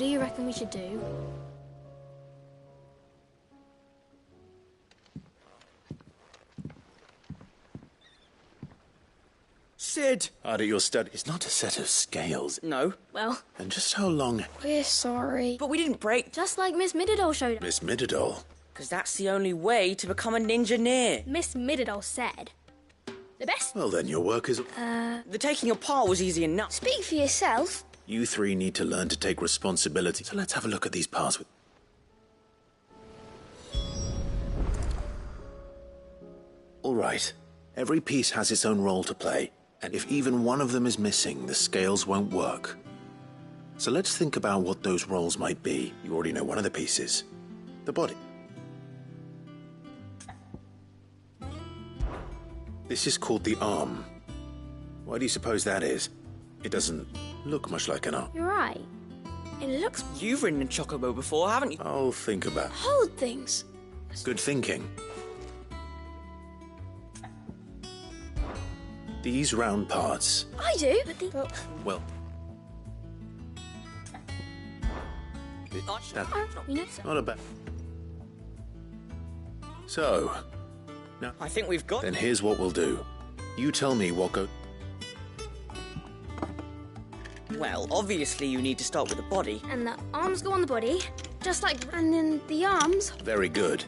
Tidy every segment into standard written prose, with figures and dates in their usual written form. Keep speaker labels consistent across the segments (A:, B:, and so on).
A: do you reckon we should do?
B: Sid! Art at your study is not a set of scales.
C: No.
A: Well,
B: And just how long?
A: we're sorry.
C: But we didn't break,
A: Just like Miss Middledole showed us.
B: Miss Middledole.
C: because that's the only way to become a ninja-neer.
A: Miss Middledole said, the best...
B: Well then, your work is...
C: The taking apart was easy enough.
A: Speak for yourself.
B: You three need to learn to take responsibility. So let's have a look at these parts with... All right. Every piece has its own role to play. And if even one of them is missing, the scales won't work. So let's think about what those roles might be. You already know one of the pieces. The body. This is called the arm. Why do you suppose that is? It doesn't look much like an arm.
A: You're right. It looks...
C: You've ridden a chocobo before, haven't you?
B: I'll think about it.
A: Hold things.
B: Good thinking. These round parts.
A: I do, but the...
B: Well... That's
A: you know...
B: not a bad... So... Now,
C: I think we've got...
B: then here's what we'll do. You tell me what go...
C: Well, obviously you need to start with the body.
A: And the arms go on the body, just like... And then the arms...
B: Very good.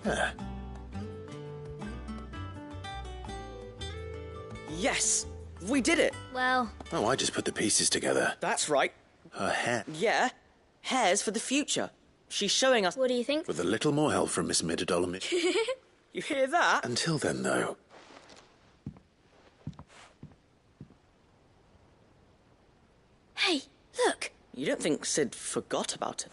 C: Yes! We did it!
A: Well...
B: Oh, I just put the pieces together.
C: That's right.
B: Her hair.
C: Yeah. Hair's for the future. She's showing us...
A: What do you think?
B: With a little more help from Miss Middledole and me.
C: You hear that?
B: Until then, though.
A: Hey, look!
C: You don't think Sid forgot about it?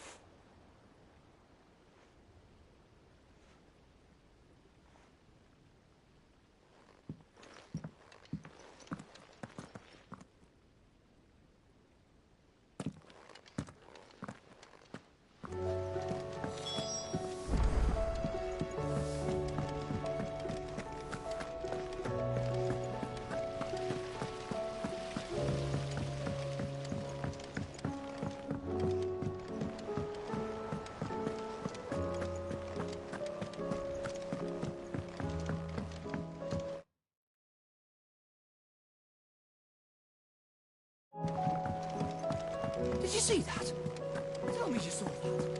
D: Did you see that? Tell me you saw that.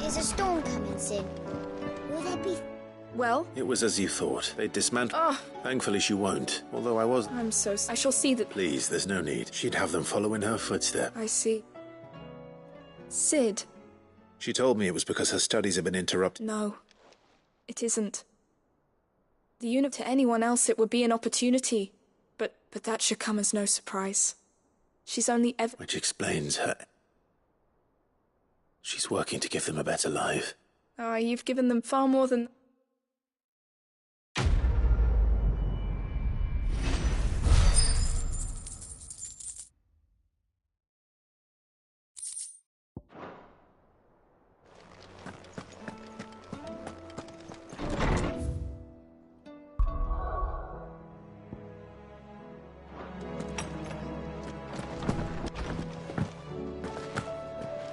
E: Is a storm coming soon? Will there be...
F: Well,
B: It was as you thought. They dismantled...
F: Oh.
B: Thankfully she won't. Although I was...
F: I'm so... I shall see that...
B: Please, there's no need. She'd have them follow in her footsteps.
F: I see. Sid.
B: She told me it was because her studies had been interrupted.
F: No. It isn't. The unit to anyone else it would be an opportunity. But that should come as no surprise. She's only ever...
B: Which explains her... She's working to give them a better life.
F: Oh, you've given them far more than...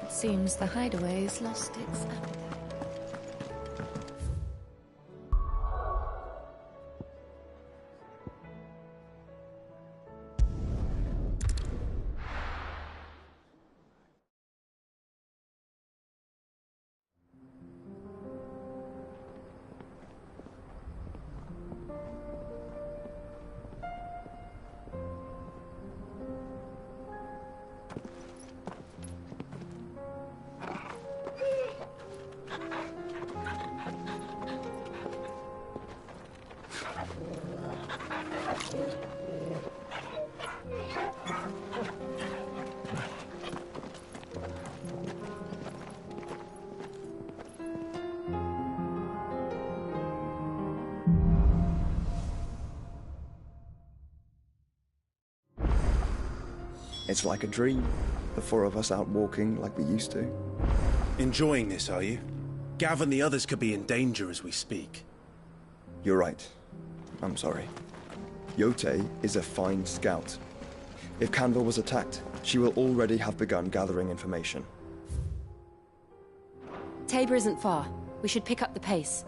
G: Seems the hideaway's lost its appetite.
H: It's like a dream. The four of us out walking like we used to.
B: Enjoying this, are you? Gav and the others could be in danger as we speak.
H: You're right. I'm sorry. Yote is a fine scout. If Canville was attacked, she will already have begun gathering information.
I: Tabor isn't far. We should pick up the pace.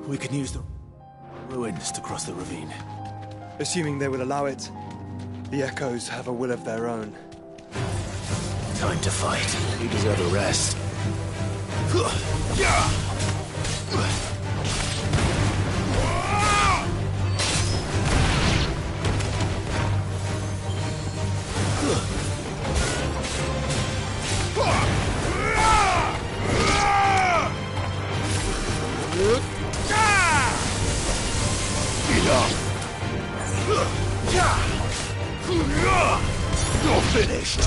B: We can use the ruins to cross the ravine.
H: Assuming they will allow it, the Echoes have a will of their own.
B: Time to fight. You deserve a rest. You're finished!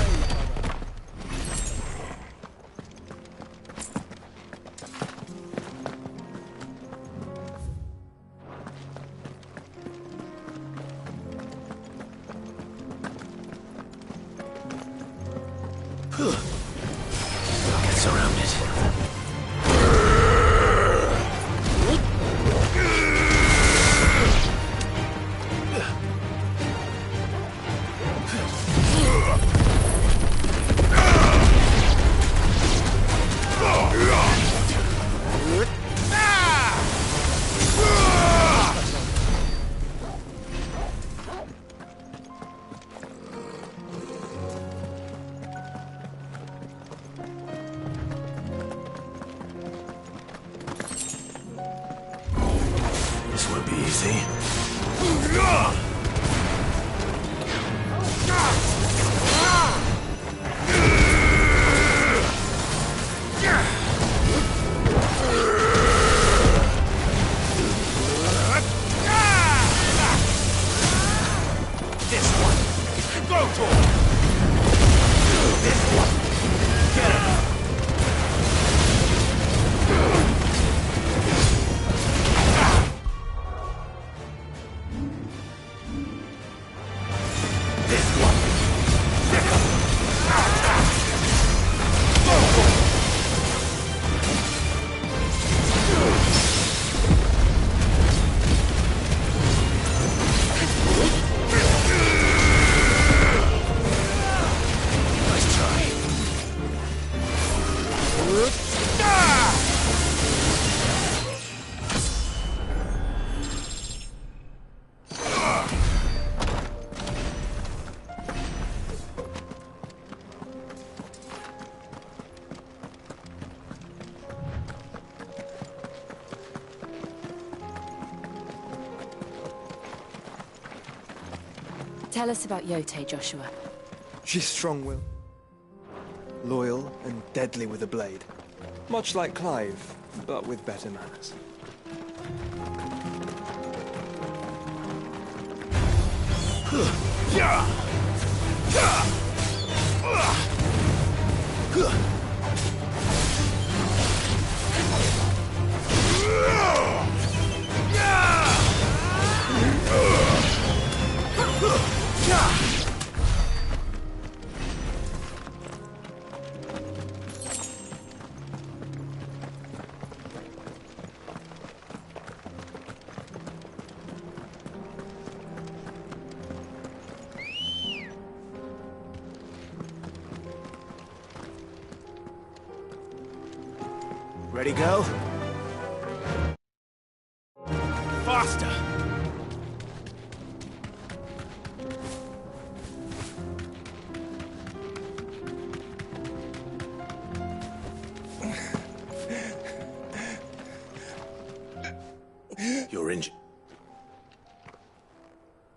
B: Get surrounded. This won't be easy. This one! Go for it! This one! Get him!
I: Tell us about Yote, Joshua.
H: She's strong-willed, loyal and deadly with a blade. Much like Clive, but with better manners.
B: Ready, go? Faster!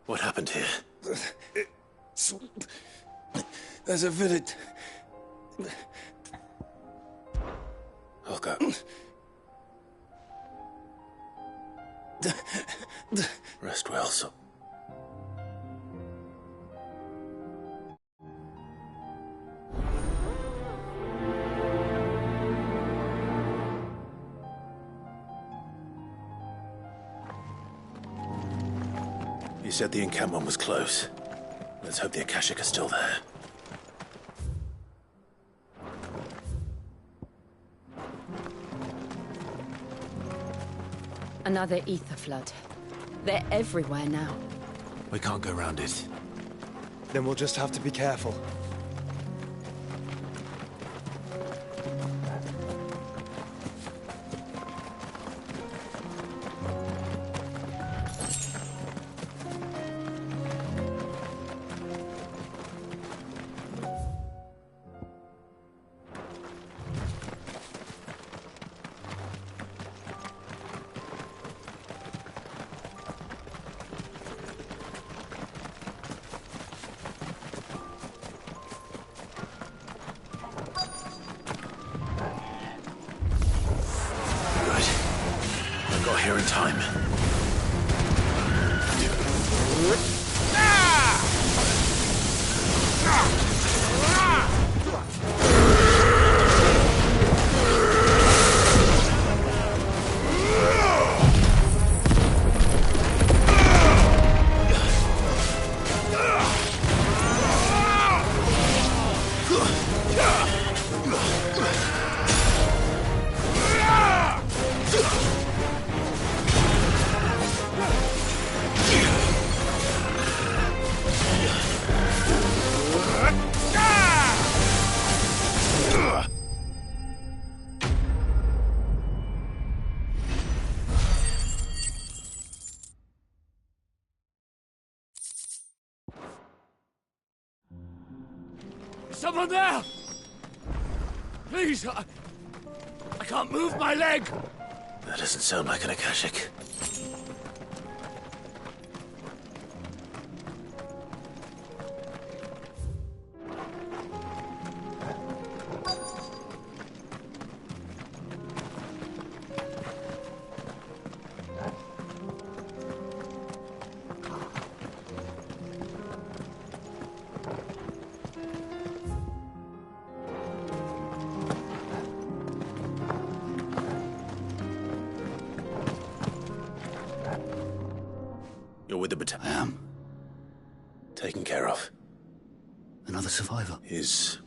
B: What happened here?
D: There's a village.
B: I'll go. Rest well, so. You said the encampment was close. Let's hope the Akashic are still there.
I: Another ether flood. They're everywhere now.
B: We can't go round it.
H: Then we'll just have to be careful.
B: Got here in time.
D: Someone there! Please, I can't move my leg!
B: That doesn't sound like an Akashic. You're with the battalion?
D: I am.
B: Taken care of.
D: Another survivor.
B: Is...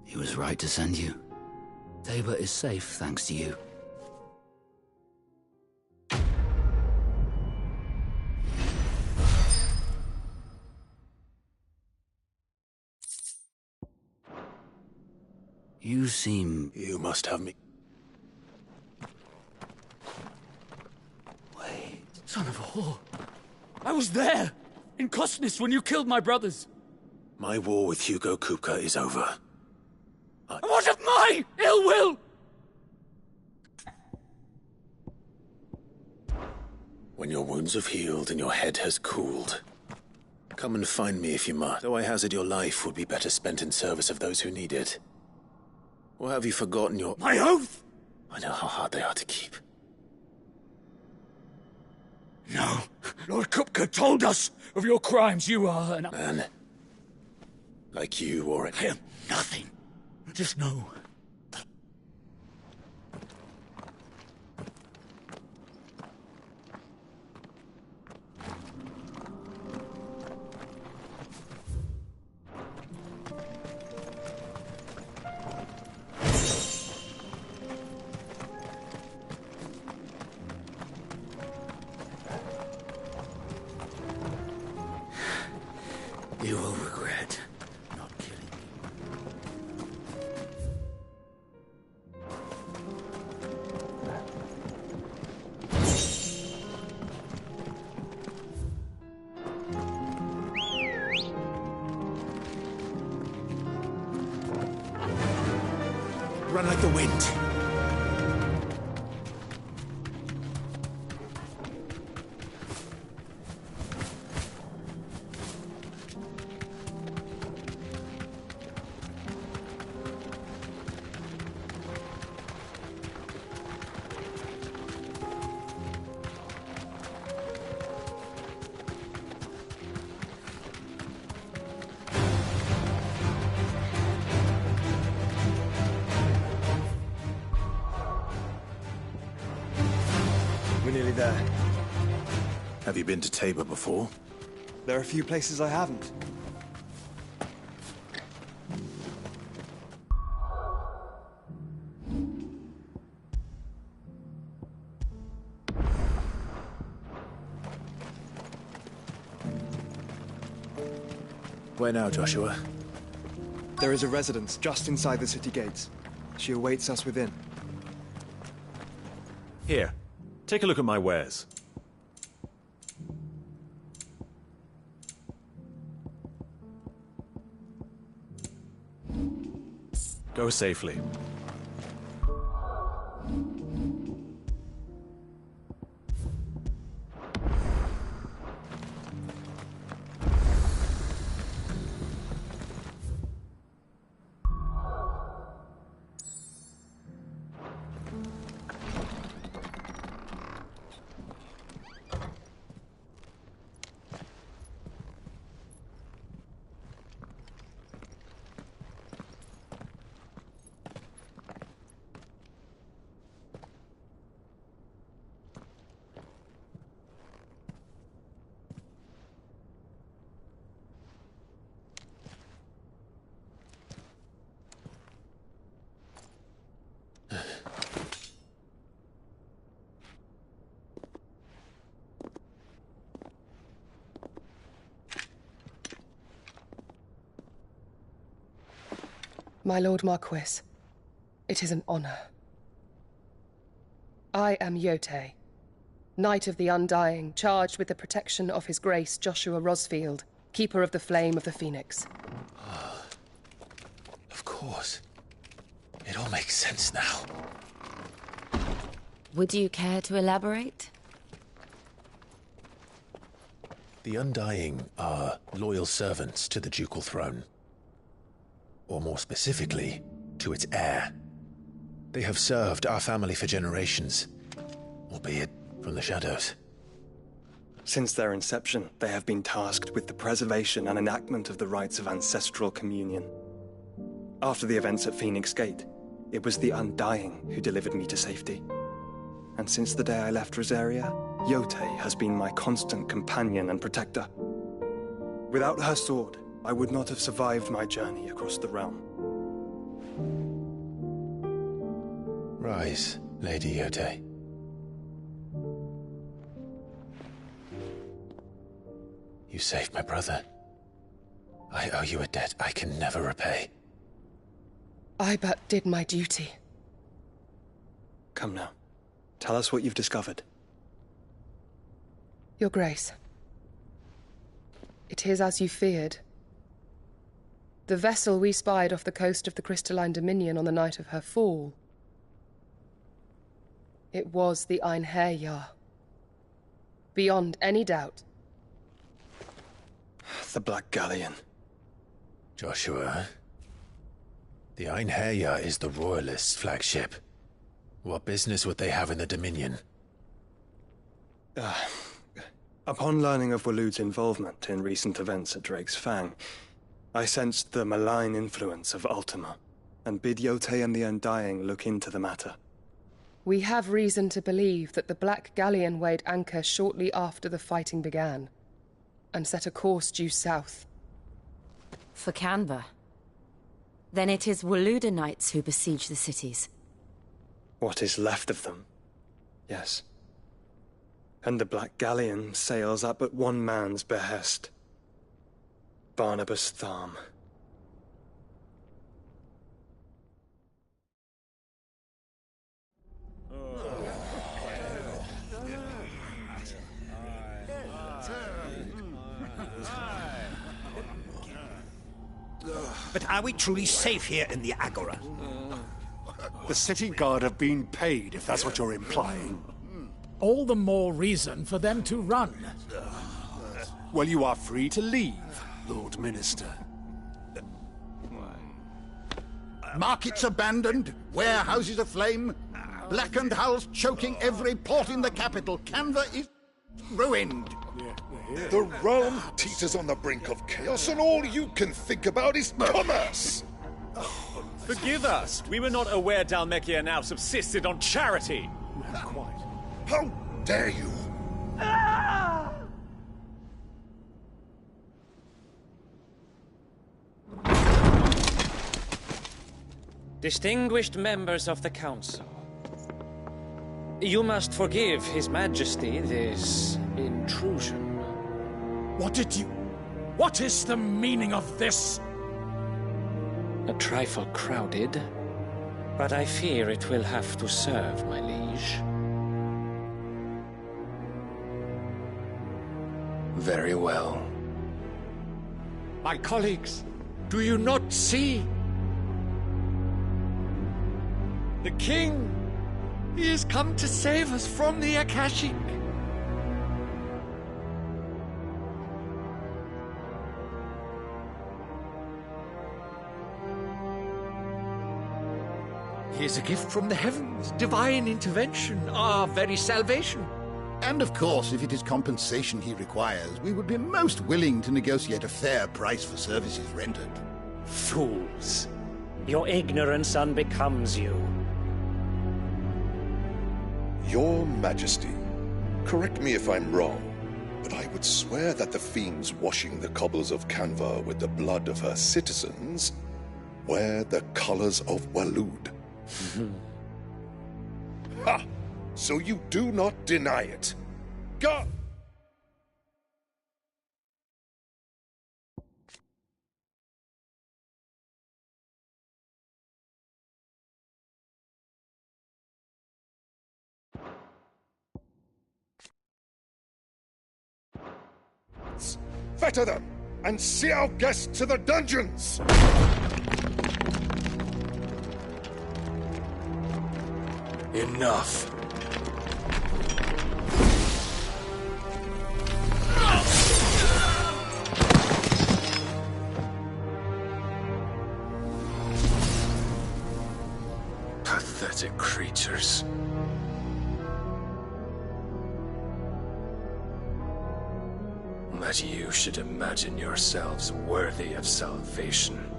D: He was right to send you. Tabor is safe thanks to you. You seem...
B: You must have me.
D: Wait, son of a whore. I was there, in Kosnis, when you killed my brothers.
B: My war with Hugo Kupka is over.
D: And what of my ill will?
B: When your wounds have healed and your head has cooled, come and find me if you must. Though I hazard your life would be better spent in service of those who need it. Or have you forgotten your...
D: My oath?
B: I know how hard they are to keep.
D: No. Lord Kupka told us of your crimes. You are an...
B: Man. Like you or...
D: I am nothing. Just know. You will regret not killing me.
B: run like the wind.
H: We're nearly there.
B: Have you been to Tabor before?
H: There are a few places I haven't.
B: Where now, Joshua?
H: There is a residence just inside the city gates. She awaits us within.
J: Here, take a look at my wares. Go safely.
K: My Lord Marquis, it is an honor. I am Yote, Knight of the Undying, charged with the protection of His Grace Joshua Rosfield, Keeper of the Flame of the Phoenix.
B: Of course. It all makes sense now.
I: Would you care to elaborate?
B: The Undying are loyal servants to the ducal throne. Or more specifically, to its heir. They have served our family for generations, albeit from the shadows.
H: Since their inception, they have been tasked with the preservation and enactment of the rites of ancestral communion. After the events at Phoenix Gate, it was the Undying who delivered me to safety. And since the day I left Rosaria, Yote has been my constant companion and protector. Without her sword, I would not have survived my journey across the realm.
B: Rise, Lady Yote. You saved my brother. I owe you a debt I can never repay.
K: I but did my duty.
H: Come now. Tell us what you've discovered.
K: Your Grace. It is as you feared. The vessel we spied off the coast of the Crystalline Dominion on the night of her fall. It was the Einherjar. Beyond any doubt.
H: The Black Galleon.
B: Joshua, the Einherjar is the Royalists' flagship. What business would they have in the Dominion?
H: Upon learning of Waloed's involvement in recent events at Drake's Fang, I sensed the malign influence of Ultima, and bid Yote and the Undying look into the matter.
K: We have reason to believe that the Black Galleon weighed anchor shortly after the fighting began, and set a course due south.
I: For Canva. Then it is Waloed Knights who besiege the cities.
H: What is left of them? Yes. And the Black Galleon sails at but one man's behest. Barnabas Tharm.
L: But are we truly safe here in the Agora? The city guard have been paid, if that's what you're implying.
M: All the more reason for them to run.
L: Well, you are free to leave, Lord Minister.
N: Markets abandoned, warehouses aflame, blackened hulls choking every port in the capital. Canva is ruined.
O: The realm teeters on the brink of chaos, and all you can think about is commerce!
J: Forgive us! We were not aware Dhalmekia now subsisted on charity!
L: Quite.
O: How dare you!
P: Distinguished members of the Council, you must forgive His Majesty this intrusion.
M: What is the meaning of this?
P: A trifle crowded, but I fear it will have to serve, my liege.
O: Very well.
M: My colleagues, do you not see? The king! He has come to save us from the Akashic! He is a gift from the heavens, divine intervention, our very salvation.
N: And of course, if it is compensation he requires, we would be most willing to negotiate a fair price for services rendered.
P: Fools! Your ignorance unbecomes you.
O: Your Majesty, correct me if I'm wrong, but I would swear that the fiends washing the cobbles of Canva with the blood of her citizens wear the colors of Waloed. Ha! So you do not deny it. Go! Fetter them, and see our guests to the dungeons!
L: Enough. Pathetic creatures. That you should imagine yourselves worthy of salvation.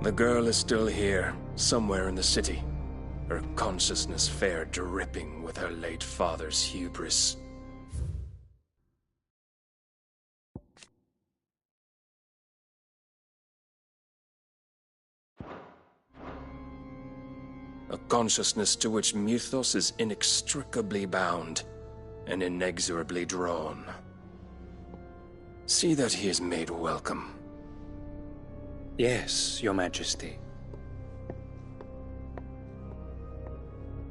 L: The girl is still here, somewhere in the city. Her consciousness fair dripping with her late father's hubris. A consciousness to which Mythos is inextricably bound and inexorably drawn. See that he is made welcome.
P: Yes, Your Majesty.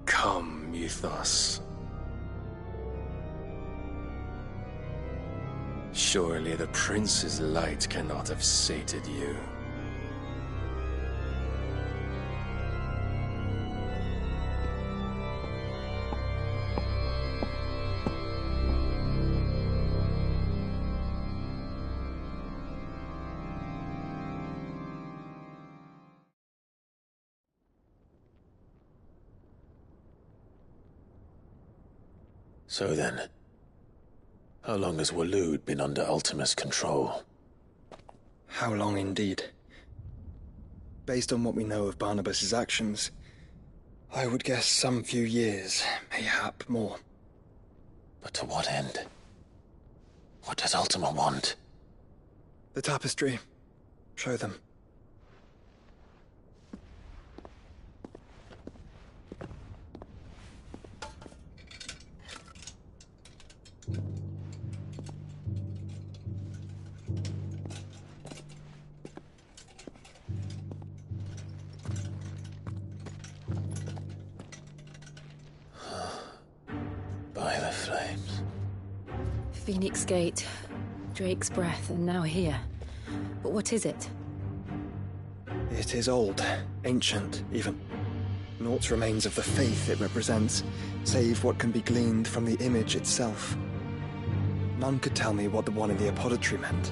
L: Come, Mythos. Surely the prince's light cannot have sated you.
B: So then, how long has Waloed been under Ultima's control?
H: How long indeed? Based on what we know of Barnabas's actions, I would guess some few years, mayhap more.
B: But to what end? What does Ultima want?
H: The tapestry. Show them.
B: By the flames.
I: Phoenix Gate, Drake's Breath, and now here. But what is it?
H: It is old, ancient, even. Naught remains of the faith it represents, save what can be gleaned from the image itself. None could tell me what the one in the apothecary meant,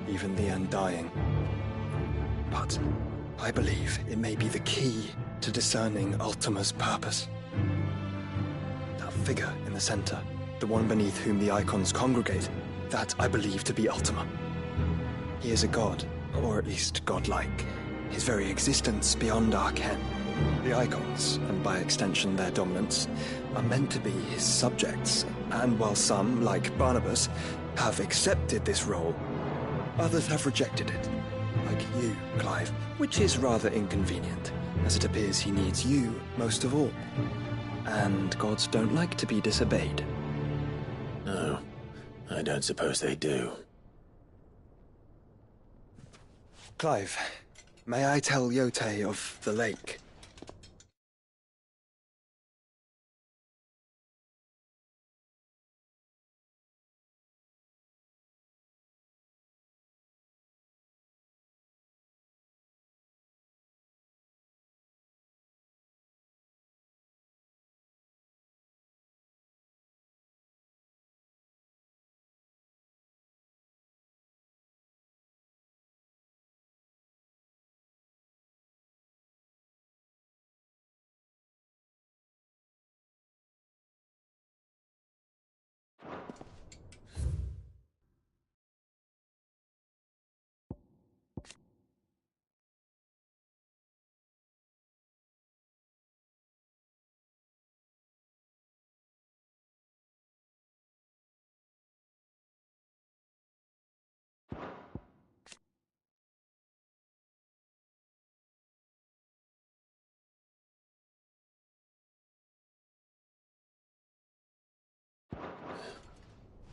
H: even the Undying. But I believe it may be the key to discerning Ultima's purpose. That figure in the center, the one beneath whom the icons congregate, that I believe to be Ultima. He is a god, or at least godlike, his very existence beyond our ken. The icons, and by extension their dominants, are meant to be his subjects, and while some, like Barnabas, have accepted this role, others have rejected it, like you, Clive, which is rather inconvenient, as it appears he needs you most of all. And gods don't like to be disobeyed.
B: No, I don't suppose they do.
H: Clive, may I tell Yote of the lake?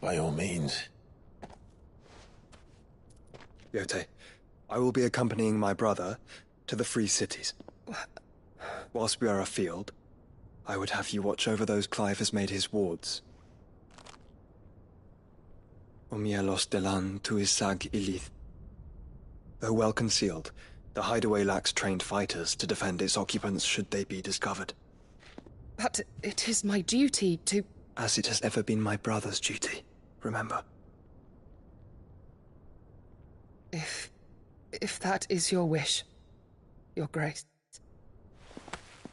B: By all means.
H: Yote, I will be accompanying my brother to the Free Cities. Whilst we are afield, I would have you watch over those Clive has made his wards. Omielos delan tuisag ilith. Though well concealed, the hideaway lacks trained fighters to defend its occupants should they be discovered.
K: But it is my duty to...
H: As it has ever been my brother's duty, remember.
K: If that is your wish, Your Grace.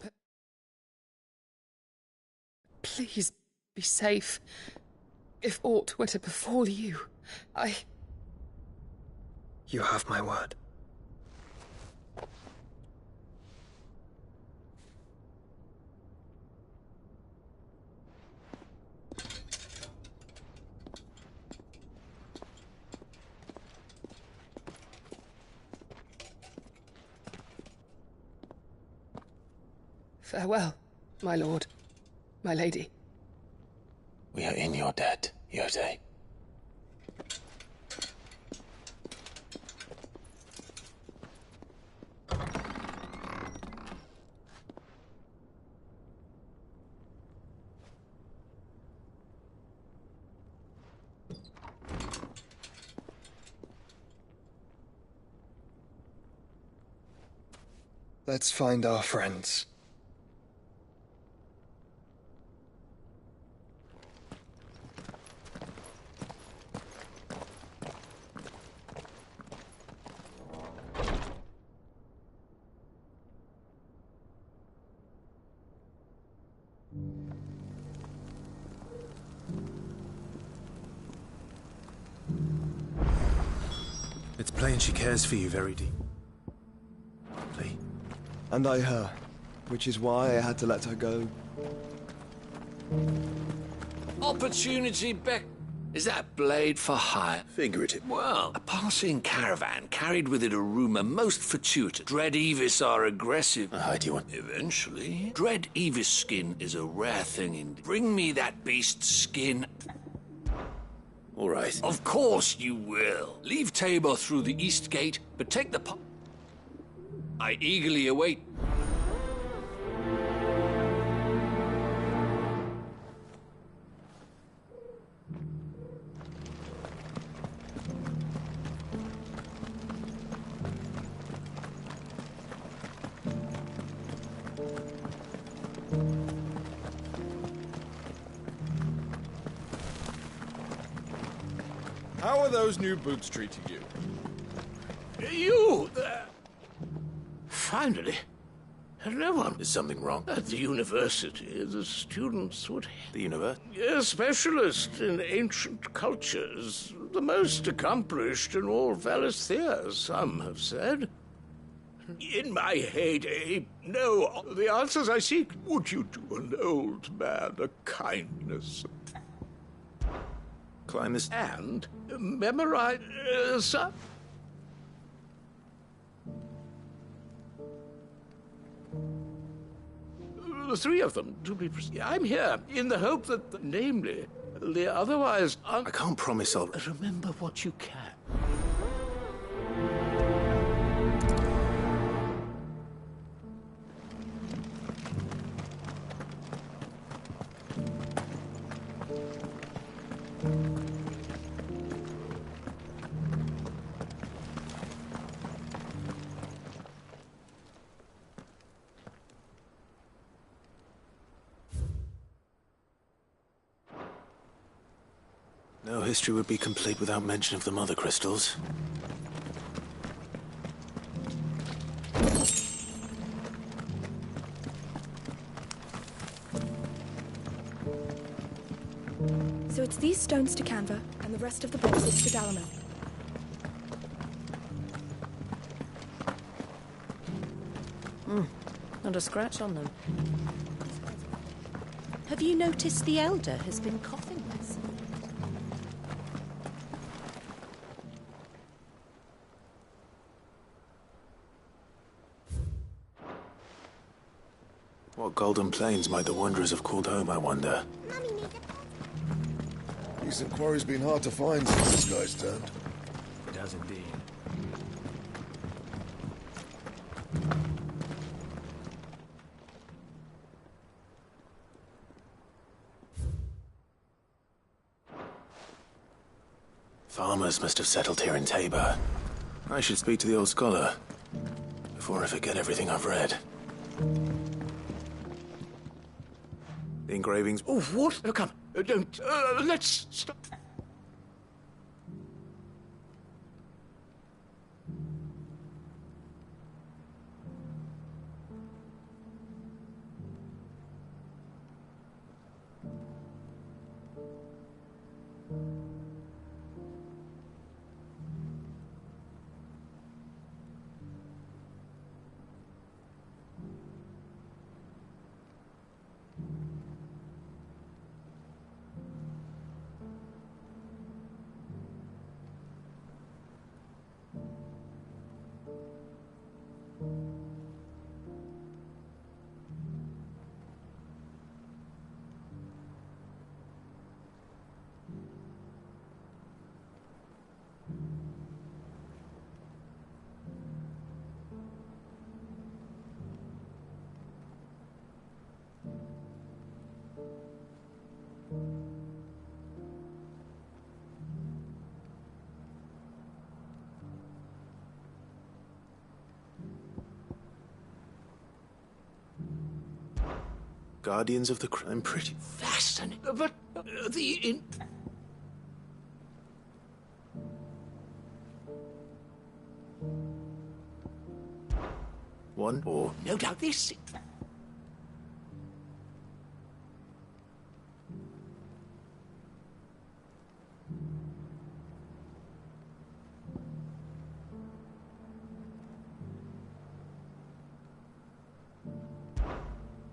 K: But please be safe. If aught were to befall you,
H: You have my word.
K: Farewell, my lord, my lady.
B: We are in your debt, Yote.
H: Let's find our friends.
Q: It's plain she cares for you very deeply.
H: And I her, which is why I had to let her go.
M: Opportunity beck. Is that blade for hire?
B: Figurative.
M: Well, a passing caravan carried with it a rumor most fortuitous. Dread Evis are aggressive.
B: A hidey one.
M: Eventually. Dread Evis skin is a rare thing indeed. Bring me that beast's skin.
B: All right.
M: Of course you will. Leave Tabor through the east gate, but take the I eagerly await.
L: How are those new boots treating you?
M: You there! Finally. No one.
B: Is something wrong?
M: At the university, the students would...
B: The universe?
M: A specialist in ancient cultures. The most accomplished in all Valisthea, some have said. In my heyday, no, the answers I seek. Would you do an old man a kindness?
B: Climb this...
M: And memorize... some... The three of them, to be precise. I'm here in the hope that, namely, the otherwise...
B: I can't promise I'll...
M: Remember what you can.
B: No history would be complete without mention of the mother crystals.
F: So it's these stones to Canva, and the rest of the boxes to Dalamil.
I: Not a scratch on them. Have you noticed the Elder has been coughing less?
B: What golden plains might the wanderers have called home, I wonder?
O: Recent quarry's been hard to find since the sky's turned.
Q: It has indeed.
B: Farmers must have settled here in Tabor. I should speak to the old scholar before I forget everything I've read. The engravings...
M: Oh, what? Come, don't... let's stop.
B: Guardians of the... I'm pretty...
M: Fascinating. But the...
B: One or...
M: No doubt this...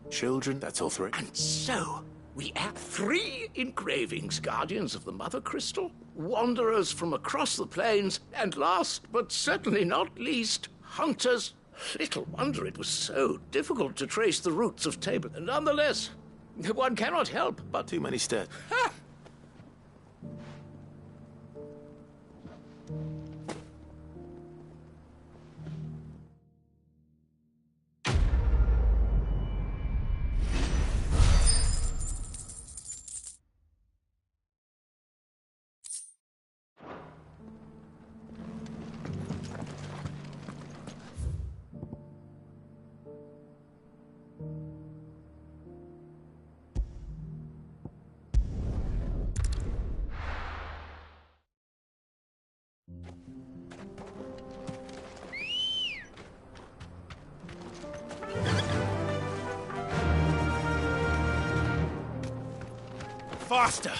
B: Children, that's all three.
M: And so, we have 3 engravings, guardians of the Mother Crystal, wanderers from across the plains, and last, but certainly not least, hunters. Little wonder it was so difficult to trace the roots of Tabor. Nonetheless, one cannot help but...
B: Too many steps.
M: Ha!
R: faster!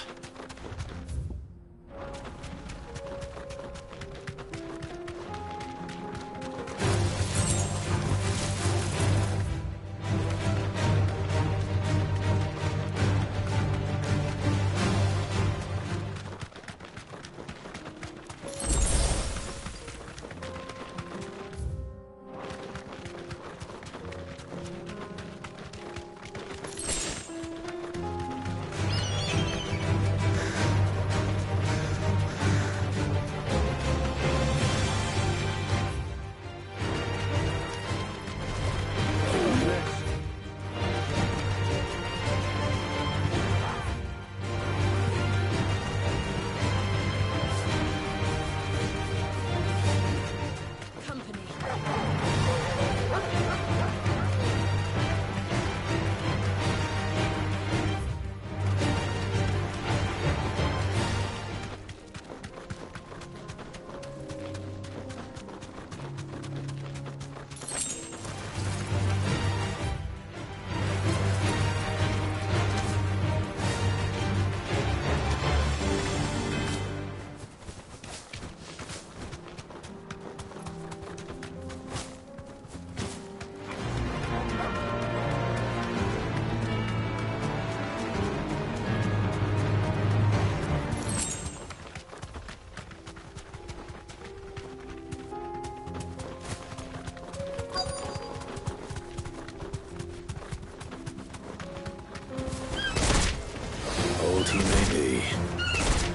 B: Old he may be,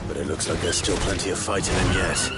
B: but it looks like there's still plenty of fight in him yet.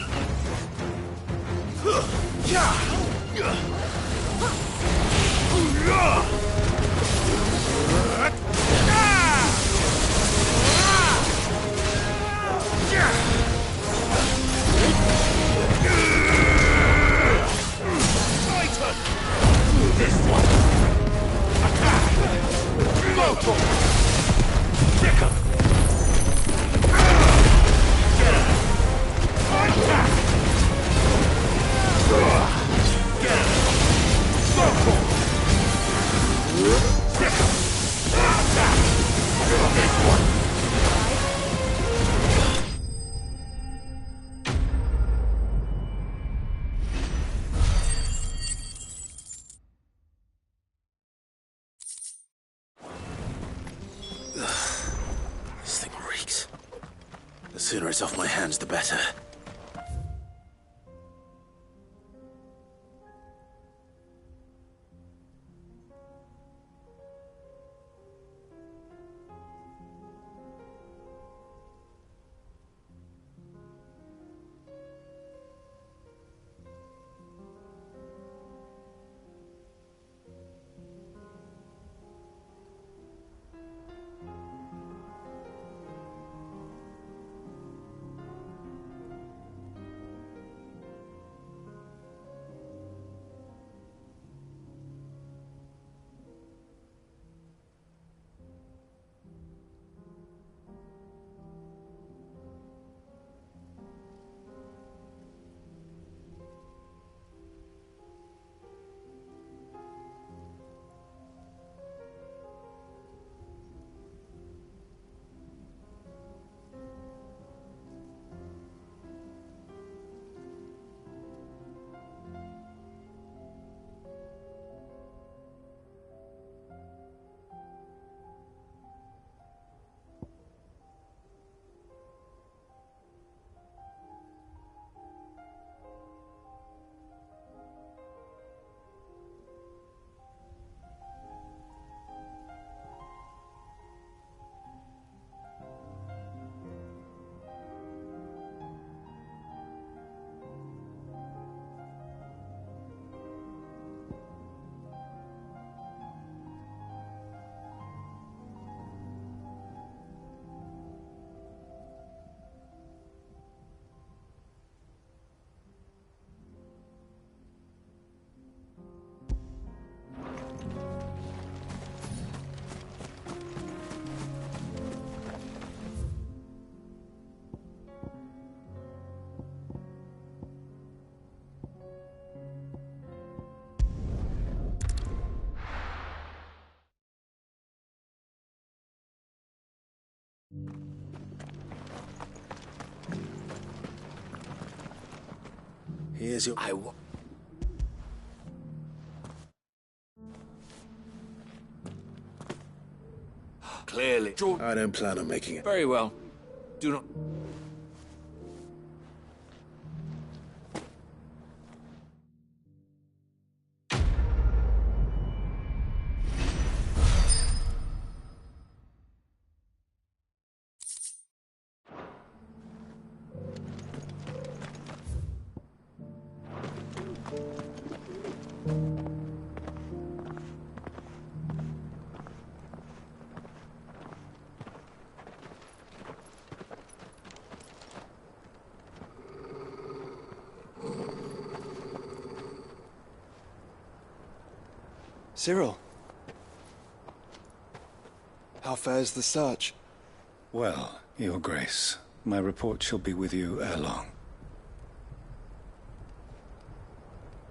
B: This thing reeks. The sooner it's off my hands, the better. Here's your...
M: Clearly.
B: I don't plan on making it.
M: Very well. Do not...
H: Cyril. How fares the search?
R: Well, Your Grace, my report shall be with you ere long.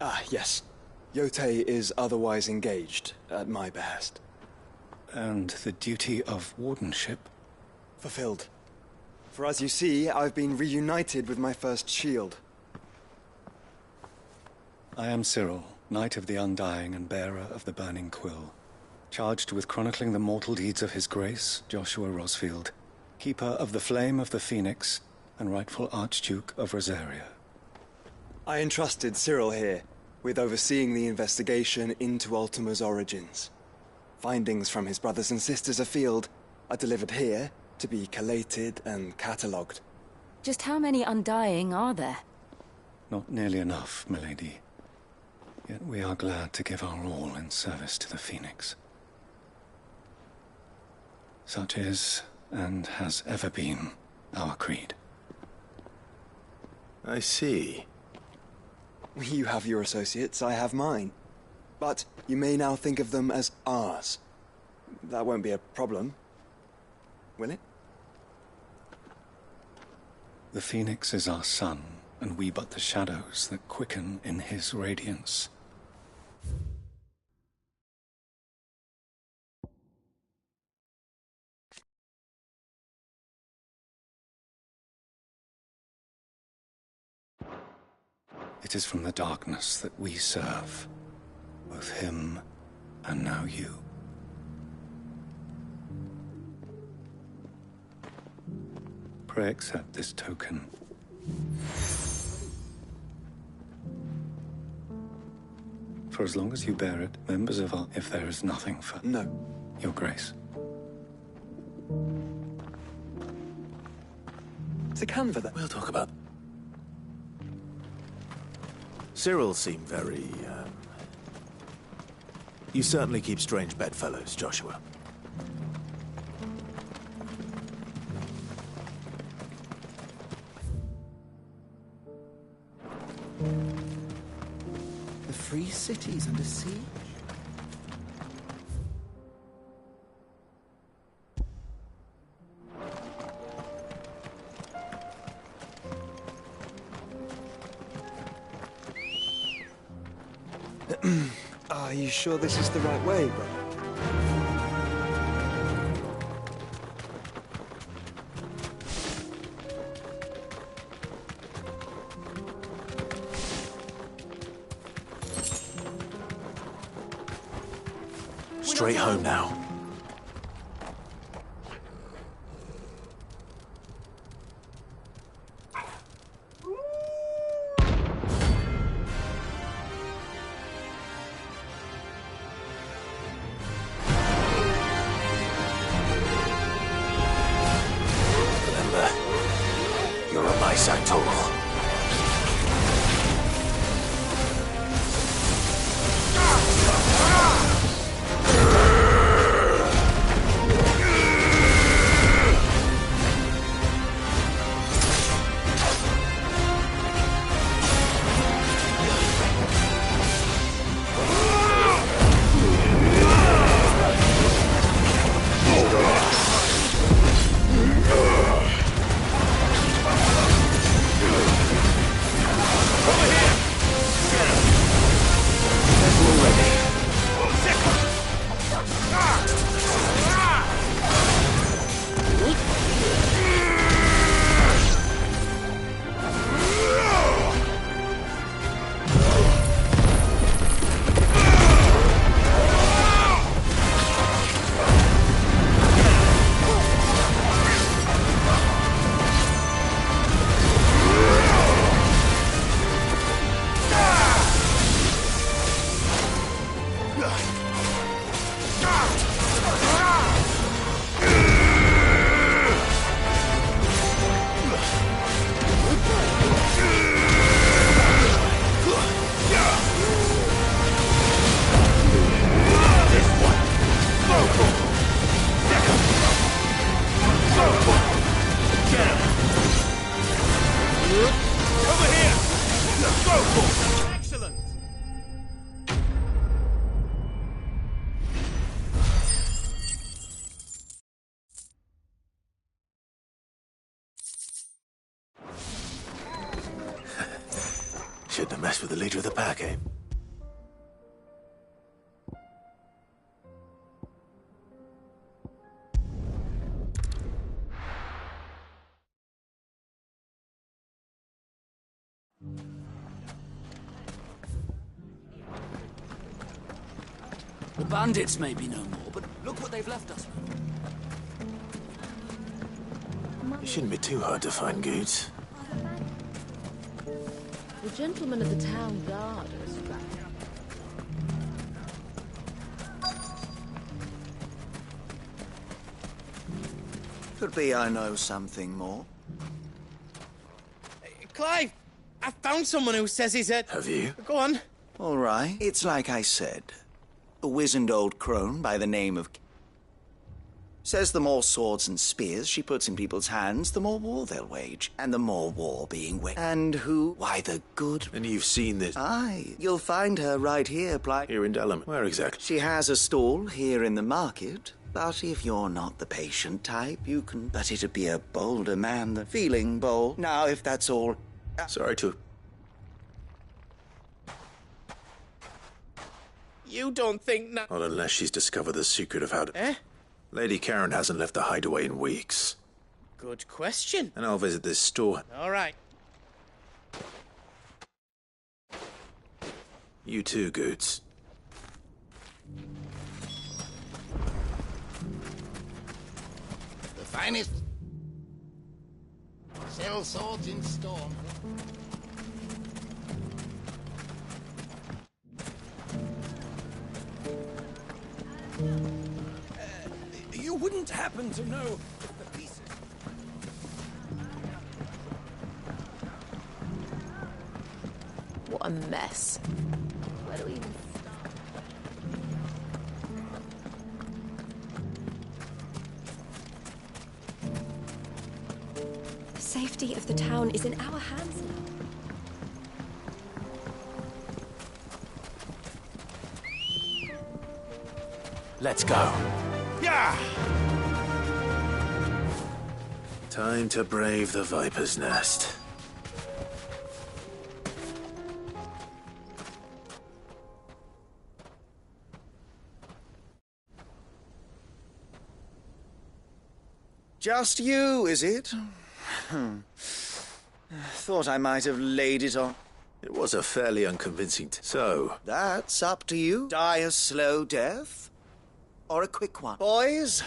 H: Ah, yes. Yotei is otherwise engaged, at my behest.
R: And the duty of wardenship?
H: Fulfilled. For as you see, I've been reunited with my first shield.
R: I am Cyril, Knight of the Undying and bearer of the Burning Quill, charged with chronicling the mortal deeds of His Grace, Joshua Rosfield, Keeper of the Flame of the Phoenix, and rightful Archduke of Rosaria.
H: I entrusted Cyril here with overseeing the investigation into Ultima's origins. Findings from his brothers and sisters afield are delivered here to be collated and catalogued.
I: Just how many Undying are there?
R: Not nearly enough, milady. Yet we are glad to give our all in service to the Phoenix. Such is, and has ever been, our creed.
B: I see.
H: You have your associates, I have mine. But you may now think of them as ours. That won't be a problem, will it?
R: The Phoenix is our sun, and we but the shadows that quicken in his radiance. It is from the darkness that we serve, both him and now you. Pray accept this token. For as long as you bear it, members of our... If there is nothing for...
H: No.
R: Your Grace.
H: It's a canva that...
B: We'll talk about... Cyril seemed very, You certainly keep strange bedfellows, Joshua.
M: The free city's under siege?
H: Are you sure this is the right way, brother?
B: Straight home now.
J: Over here! Go for it! Excellent!
B: Shouldn't have messed with the leader of the pack, eh?
D: The bandits may be no more, but look what they've left us.
B: It shouldn't be too hard to find goods.
G: The gentlemen of the town guard are back.
S: Could be I know something more.
T: Clive, I found someone who says he's a...
B: Have you?
T: Go on.
S: All right, it's like I said. A wizened old crone by the name of... Says the more swords and spears she puts in people's hands, the more war they'll wage. And the more war being waged. And who? Why, the good...
B: And you've seen this?
S: Aye, you'll find her right here,
B: Here in Delham. Where exactly?
S: She has a stall here in the market. But if you're not the patient type, you can... But it'd be a bolder man than feeling bold. Now, if that's all...
B: Sorry to...
T: You don't think that...
B: Not unless she's discovered the secret of how to...
T: Eh?
B: Lady Karen hasn't left the hideaway in weeks.
T: Good question.
B: And I'll visit this store.
T: All right.
B: You too, Goods.
N: The finest. Sell swords in storm.
L: You wouldn't happen to know if the pieces...
G: What a mess. Where do we even start?
A: The safety of the town is in our hands now.
B: Let's go.
T: Yeah!
B: Time to brave the Viper's Nest.
S: Just you, is it? Thought I might have laid it on.
B: It was a fairly unconvincing so...
S: That's up to you. Die a slow death? Or a quick one? Boys?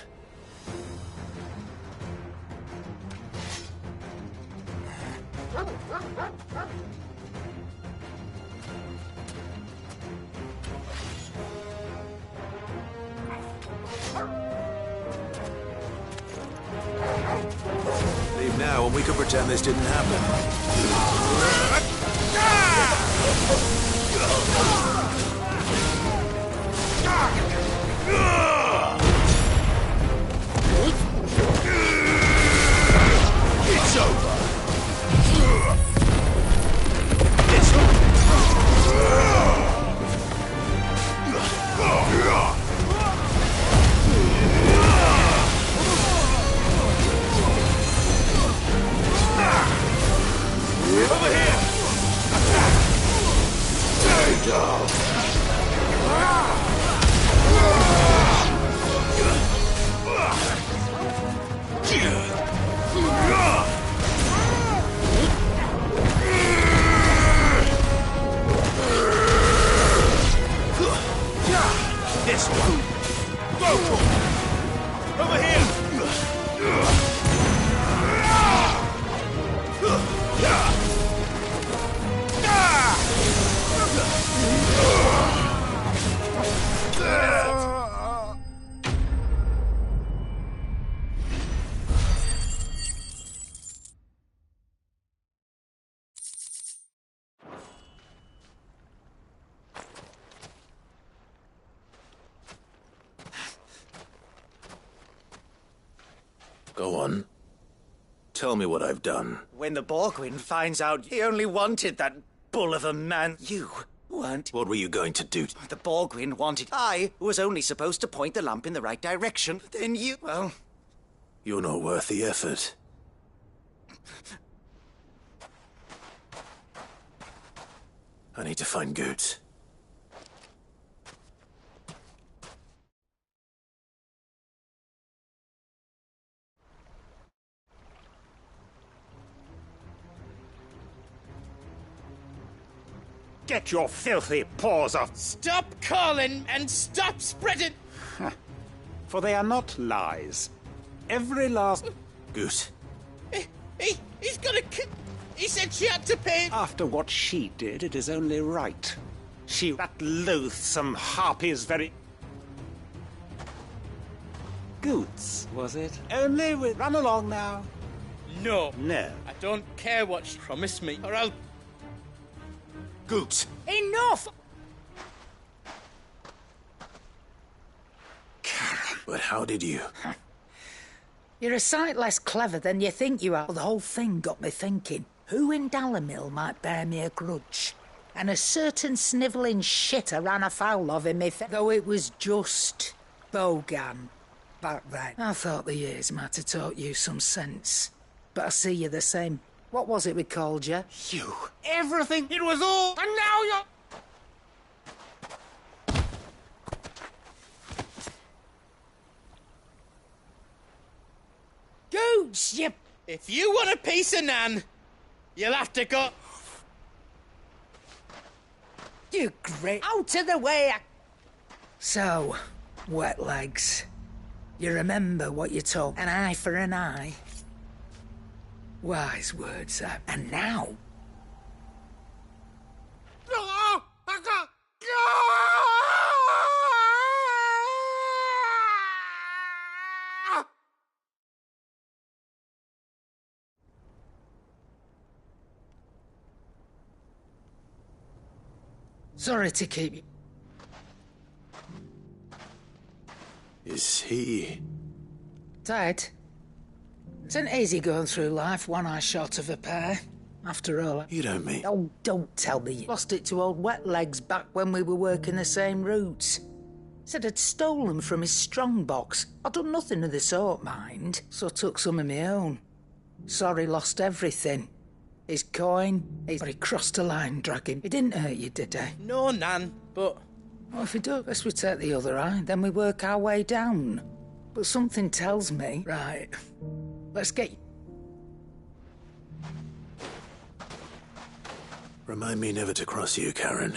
B: Leave now and we can pretend this didn't happen.
J: It's over. Over here! Take down! This one! Go for it! Over here!
B: Go on. Tell me what I've done.
S: When the Borgwyn finds out he only wanted that bull of a man, you weren't.
B: What were you going to do?
S: The Borgwyn wanted. I was only supposed to point the lamp in the right direction. But then you, well...
B: You're not worth the effort. I need to find Goots.
N: Get your filthy paws off!
T: Stop calling and stop spreading!
N: For they are not lies. Every last...
B: Goose.
T: He's gonna He said she had to pay...
N: After what she did, it is only right. That loathsome harpy's very... Goots, was it? Only with... Run along now.
T: No.
N: No.
T: I don't care what she promised me, or I'll...
B: Goots!
U: Enough!
B: But how did you?
U: You're a sight less clever than you think you are. Well, the whole thing got me thinking. Who in Dalamil might bear me a grudge? And a certain snivelling shitter ran afoul of in me, though it was just Bogan back then. I thought the years might have taught you some sense. But I see you the same. What was it we called you?
N: You.
T: Everything. It was all. And now you're...
U: Goots, you...
T: If you want a piece of Nan, you'll have to go...
U: You great... Out of the way! So, wet legs. You remember what you told? An eye for an eye. Wise words, that. And now... Sorry to keep you...
B: Is he...
U: Ted? It's an easy going through life, one eye short of a pair. After all...
B: You don't mean...
U: Oh, don't tell me. Lost it to old Wet Legs back when we were working the same routes. Said I'd stolen from his strongbox. I'd done nothing of the sort, mind. So I took some of my own. Sorry, lost everything. His coin, but he crossed a line, dragging. He didn't hurt you, did he?
T: No, Nan, but...
U: Well, if he does, let's we take the other eye, then we work our way down. But something tells me... Right, let's get...
B: Remind me never to cross you, Karen.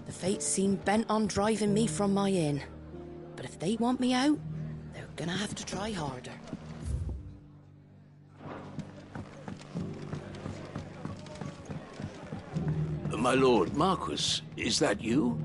I: The fates seem bent on driving me from my inn. But if they want me out, they're gonna have to try harder.
M: My lord Marquis, is that you?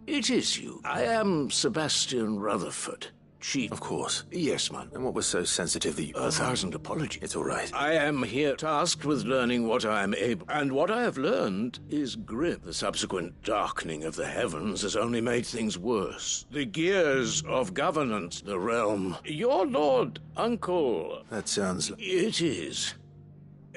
M: It is you. I am Sebastian Rutherford, chief...
B: Of course.
M: Yes, man.
B: And what was so sensitive that you...
M: 1,000 apologies.
B: It's all right.
M: I am here tasked with learning what I am able... And what I have learned is grim. The subsequent darkening of the heavens has only made things worse. The gears of governance, the realm... Your lord, uncle...
B: That sounds...
M: It is...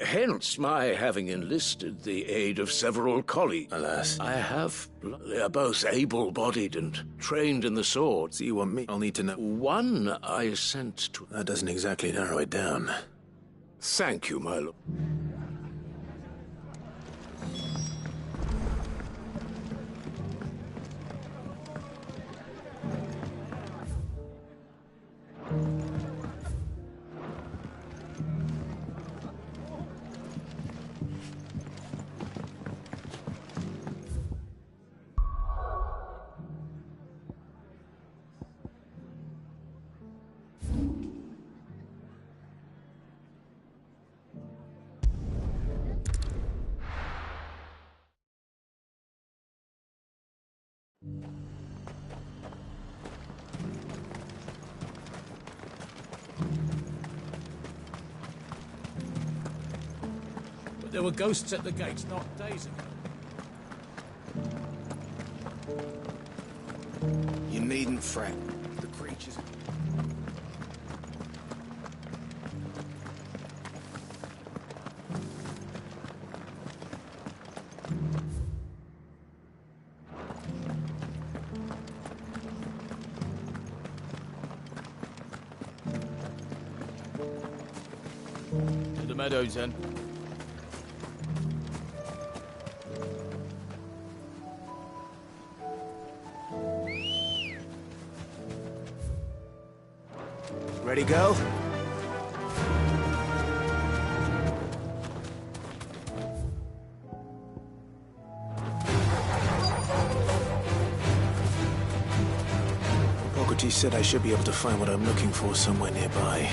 M: Hence my having enlisted the aid of several colleagues.
B: Alas.
M: I have... They are both able-bodied and trained in the sword.
B: So you want me? I'll need to know...
M: One I sent to...
B: That doesn't exactly narrow it down.
M: Thank you, my lord.
J: But there were ghosts at the gates not days ago.
N: You needn't fret. The creatures...
J: To the meadows, then.
B: Ready, go? Hippocrates said I should be able to find what I'm looking for somewhere nearby.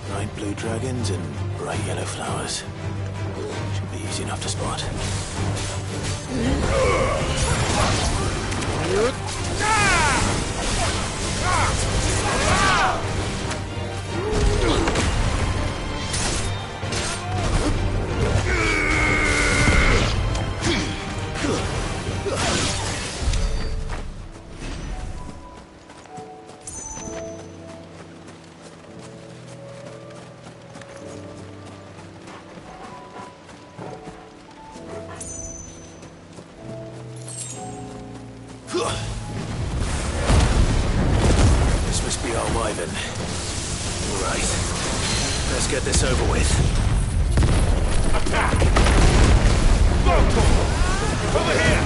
B: Bright blue dragons and bright yellow flowers. Should be easy enough to spot. This must be our wyvern. All right. Let's get this over with.
J: Attack! Go! Over here!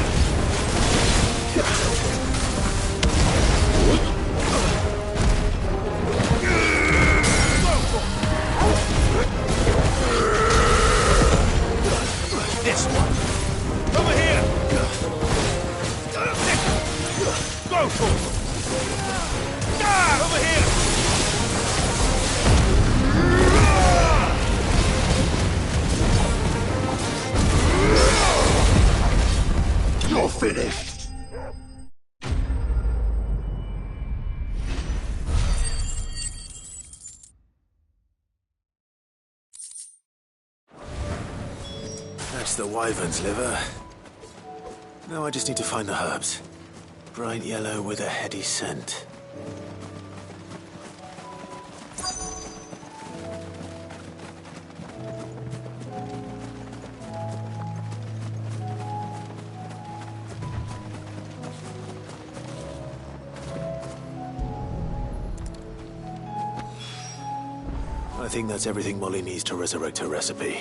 J: This one! Over here! Go for it! Over here!
N: You're finished!
B: That's the wyvern's liver. Now I just need to find the herbs. Bright yellow with a heady scent. I think that's everything Molly needs to resurrect her recipe.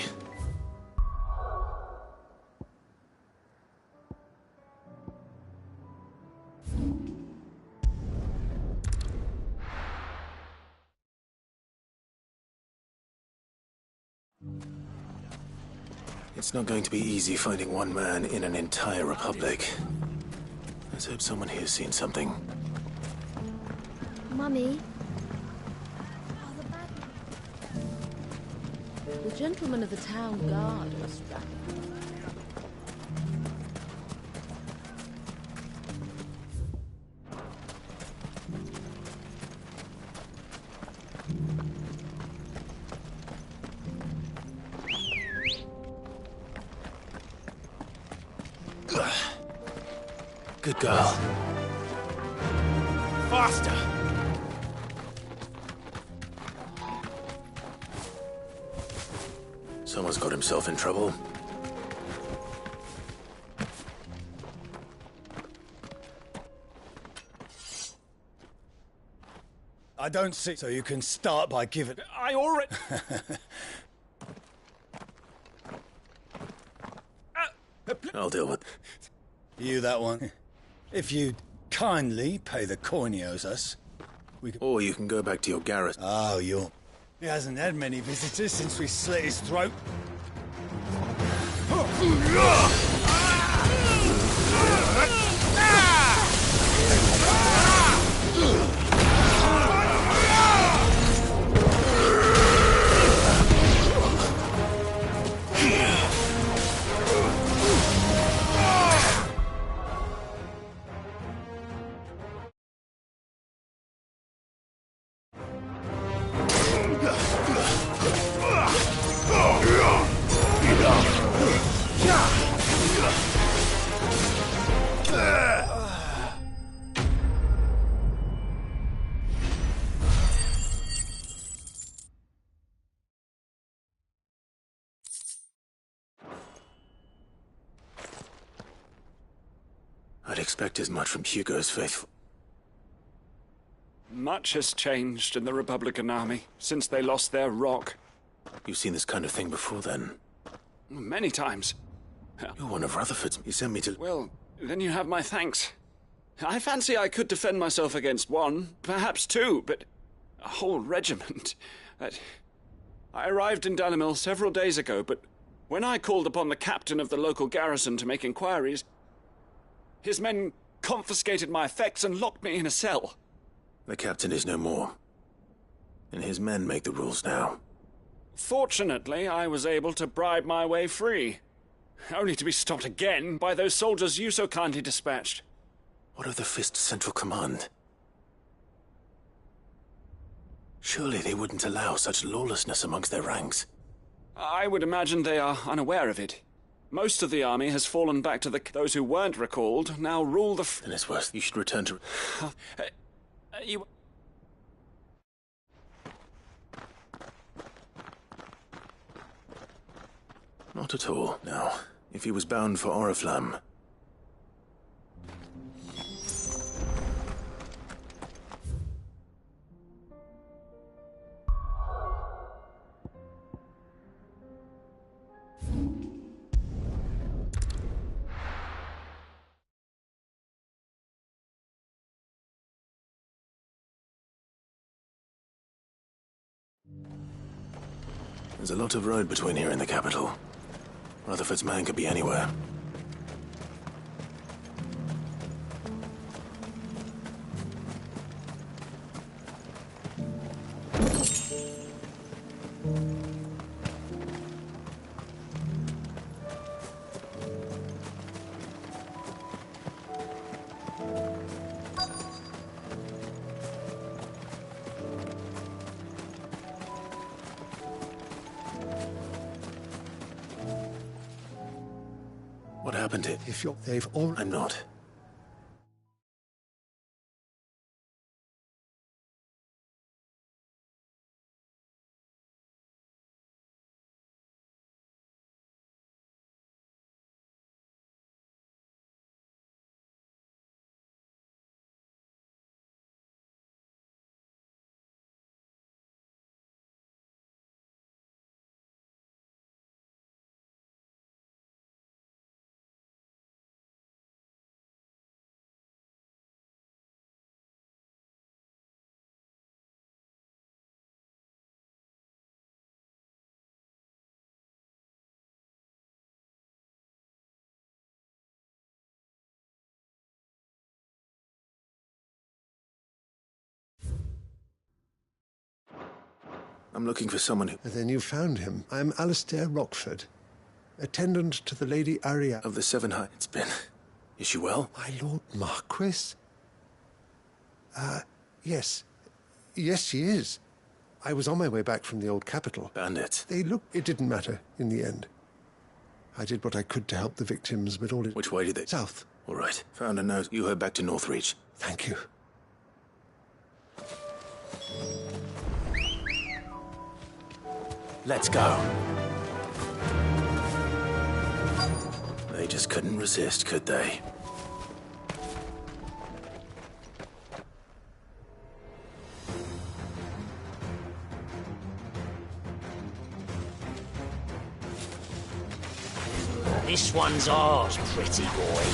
B: It's not going to be easy finding one man in an entire republic. Let's hope someone here's seen something.
A: Mummy?
G: The gentleman of the town guard was back.
B: Good girl.
J: Faster!
B: Someone's got himself in trouble.
C: I don't see... So you can start by giving...
J: I already...
B: I'll deal with...
C: You that one. If you'd kindly pay the coin he owes us, we can...
B: Or you can go back to your garrison.
C: Oh, you're... He hasn't had many visitors since we slit his throat.
B: I'd expect as much from Hugo's faithful.
D: Much has changed in the Republican army since they lost their rock.
B: You've seen this kind of thing before, then?
D: Many times.
B: You're one of Rutherford's. You sent me to...
D: Well, then you have my thanks. I fancy I could defend myself against one, perhaps two, but a whole regiment. I arrived in Dalimil several days ago, but when I called upon the captain of the local garrison to make inquiries, his men confiscated my effects and locked me in a cell.
B: The captain is no more, and his men make the rules now.
D: Fortunately, I was able to bribe my way free, only to be stopped again by those soldiers you so kindly dispatched.
B: What of the Fist Central Command? Surely they wouldn't allow such lawlessness amongst their ranks.
D: I would imagine they are unaware of it. Most of the army has fallen back to those who weren't recalled, now rule the...
B: Then it's worse. You should return to...
D: You...
B: Not at all. Now, if he was bound for Oriflamme... There's a lot of road between here and the capital. Rutherford's man could be anywhere. What happened to...
E: If you're... They've all...
B: I'm not. I'm looking for someone who...
E: And then you found him. I'm Alistair Rockford, attendant to the Lady Aria...
B: Of the Seven High... It's been... Is she well?
E: My Lord Marquis? Yes. Yes, she is. I was on my way back from the old capital.
B: Bandits.
E: They look... It didn't matter in the end. I did what I could to help the victims, but all it...
B: Which way did they...
E: South.
B: All right. Found a note. You head back to Northreach.
E: Thank you.
B: Let's go. They just couldn't resist, could they?
T: This one's ours, pretty boy.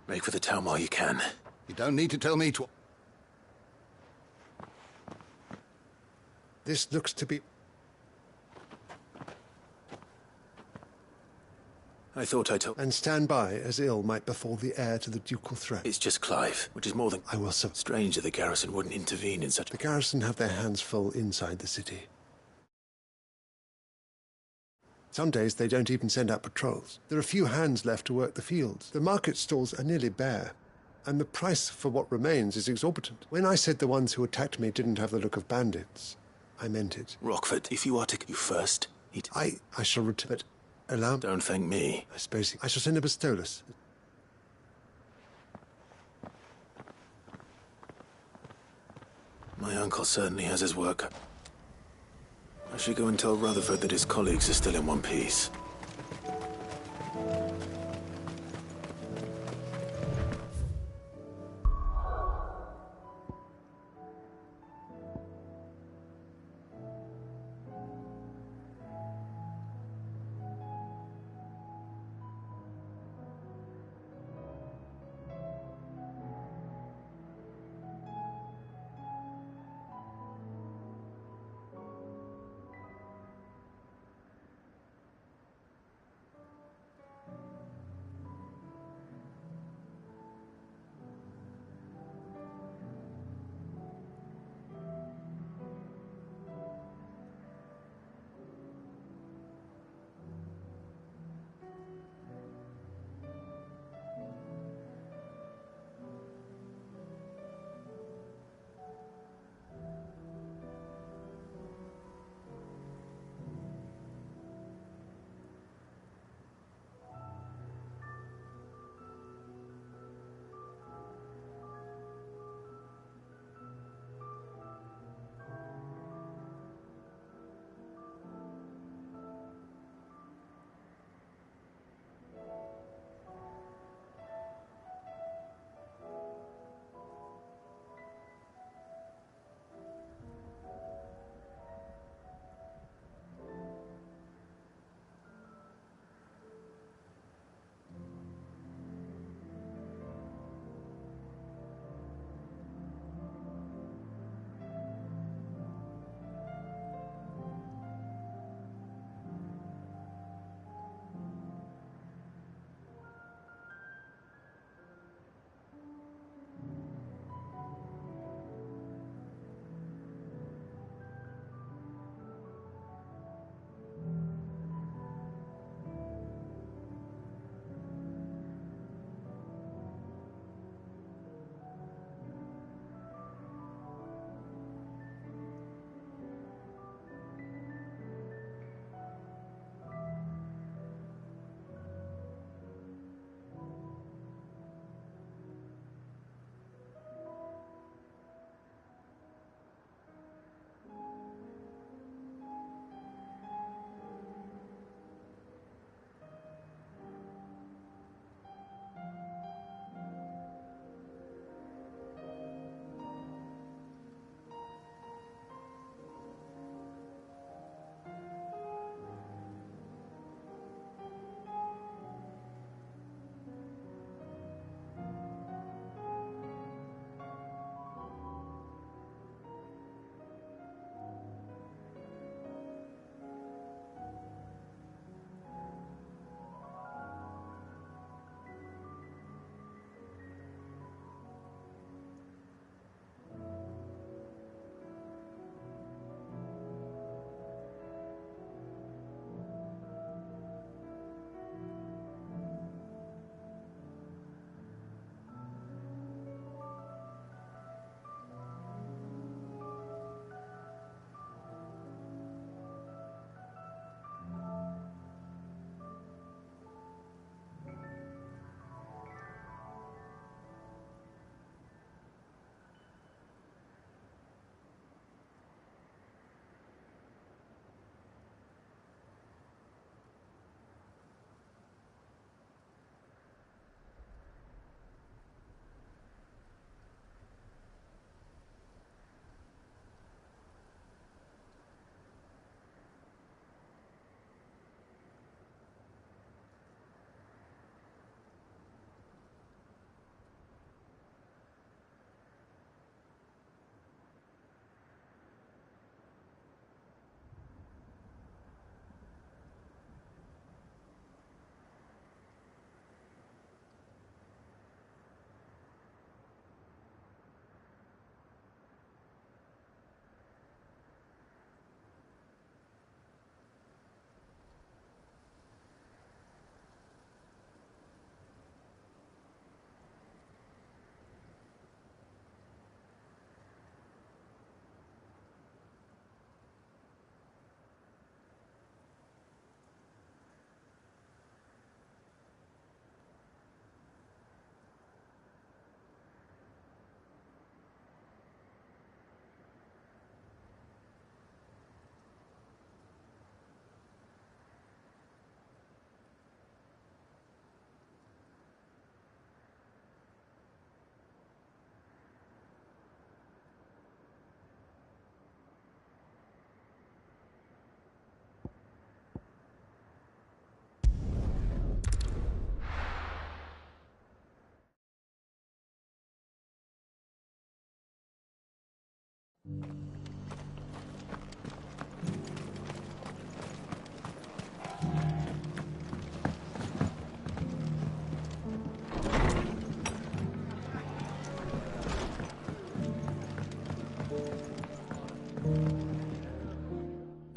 B: Make for the town while you can.
N: You don't need to tell me to...
E: This looks to be...
B: I thought I told...
E: And stand by, as ill might befall the heir to the ducal throne.
B: It's just Clive, which is more than...
E: I will sub...
B: Strange that the garrison wouldn't intervene in such...
E: The garrison have their hands full inside the city. Some days they don't even send out patrols. There are few hands left to work the fields. The market stalls are nearly bare, and the price for what remains is exorbitant. When I said the ones who attacked me didn't have the look of bandits, I meant it.
B: Rockford, if you are to... You first need...
E: I shall return, but... Allow...
B: Don't thank me.
E: I suppose I shall send a pistolus.
B: My uncle certainly has his work. I should go and tell Rutherford that his colleagues are still in one piece.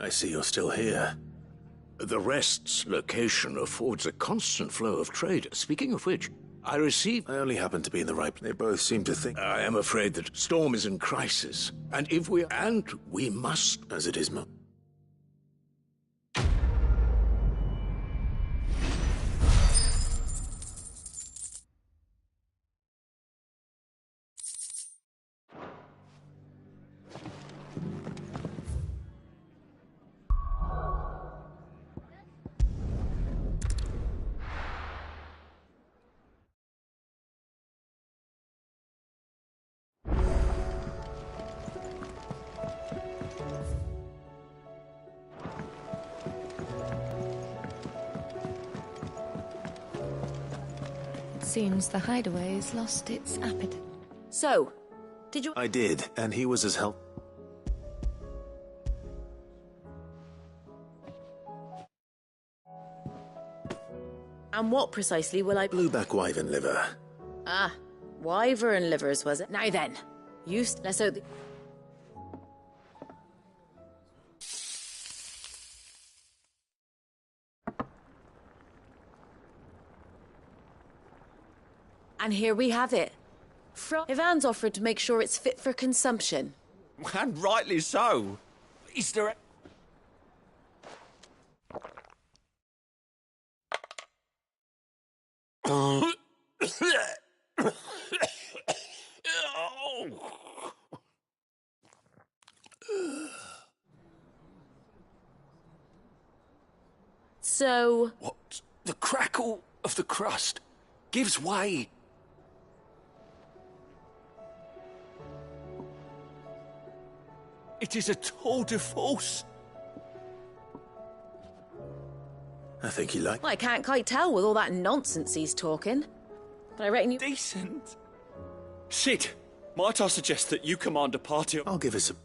B: I see you're still here.
M: The Rest's location affords a constant flow of trade. Speaking of which, I only happen to be in the right place.
B: They both seem to think...
M: I am afraid that Storm is in crisis. And we must...
B: As it is,
P: Seems the hideaway's lost its appetite.
G: So, did you...
B: I did, and he was as helpful.
G: And what precisely will I...
B: Blueback wyvern liver.
G: Ah, wyvern livers, was it? Now then, let's hope... And here we have it. Ivan's offered to make sure it's fit for consumption.
D: And rightly so. Is there...
G: So...
D: What? The crackle of the crust gives way. It is a tour de force.
B: I think he liked...
G: Well, I can't quite tell with all that nonsense he's talking. But I reckon you...
D: Decent. Sid, might I suggest that you command a party of...
B: I'll give us a...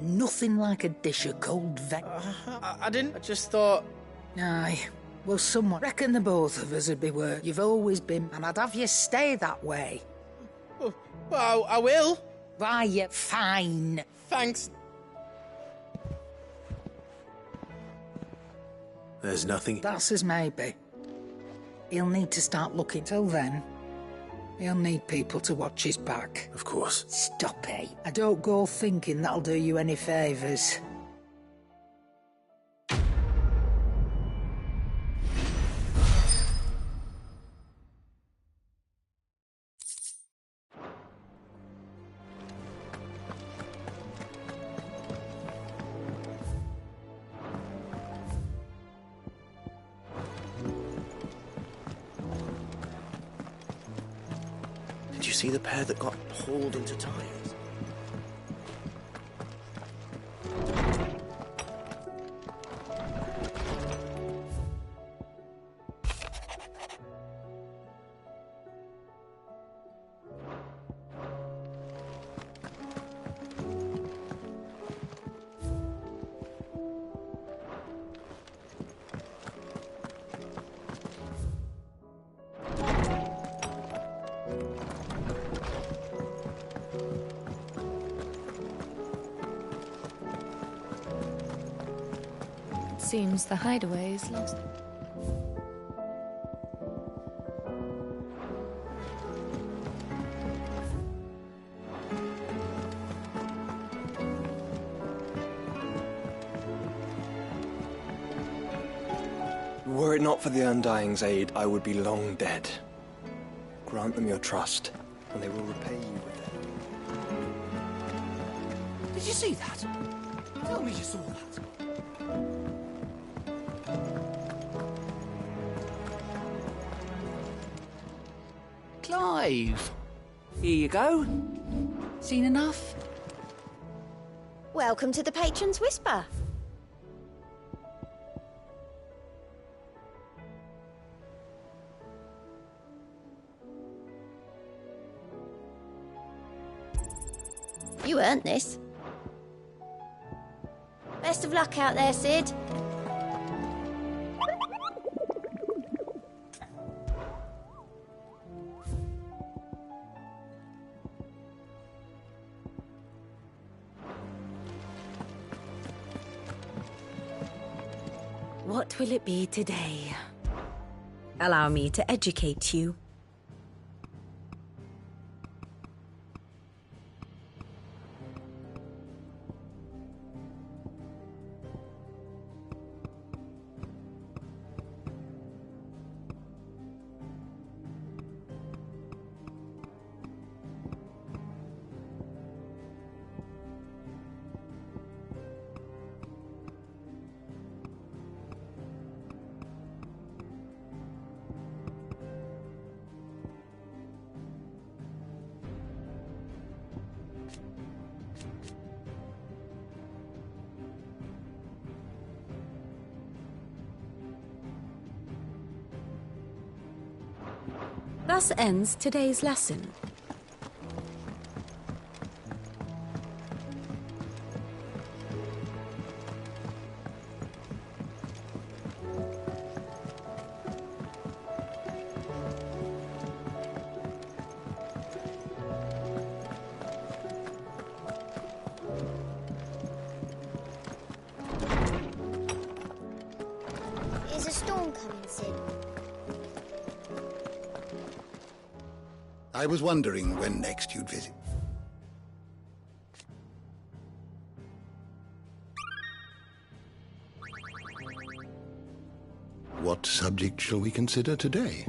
U: Nothing like a dish of cold
T: I didn't. I just thought...
U: Aye. Well, someone... Reckon the both of us would be worth... You've always been... And I'd have you stay that way.
T: Well, I will.
U: Right, fine.
T: Thanks.
B: There's nothing...
U: That's as maybe. He'll need to start looking. Till then, he'll need people to watch his back.
B: Of course.
U: Stop it. I don't go thinking that'll do you any favours.
B: Did you see the pair that got hauled into tires?
P: Seems the hideaway's lost.
H: Were it not for the Undying's aid, I would be long dead. Grant them your trust, and they will repay you with it.
T: Did you see that? Tell me you saw that. Clive. Here you go. Seen enough?
K: Welcome to the Patron's Whisper. You earned this. Best of luck out there, Sid.
V: What will it be today? Allow me to educate you. Thus ends today's lesson.
K: Is a storm coming, Sid?
N: I was wondering when next you'd visit. What subject shall we consider today?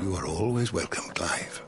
N: You are always welcome, Clive.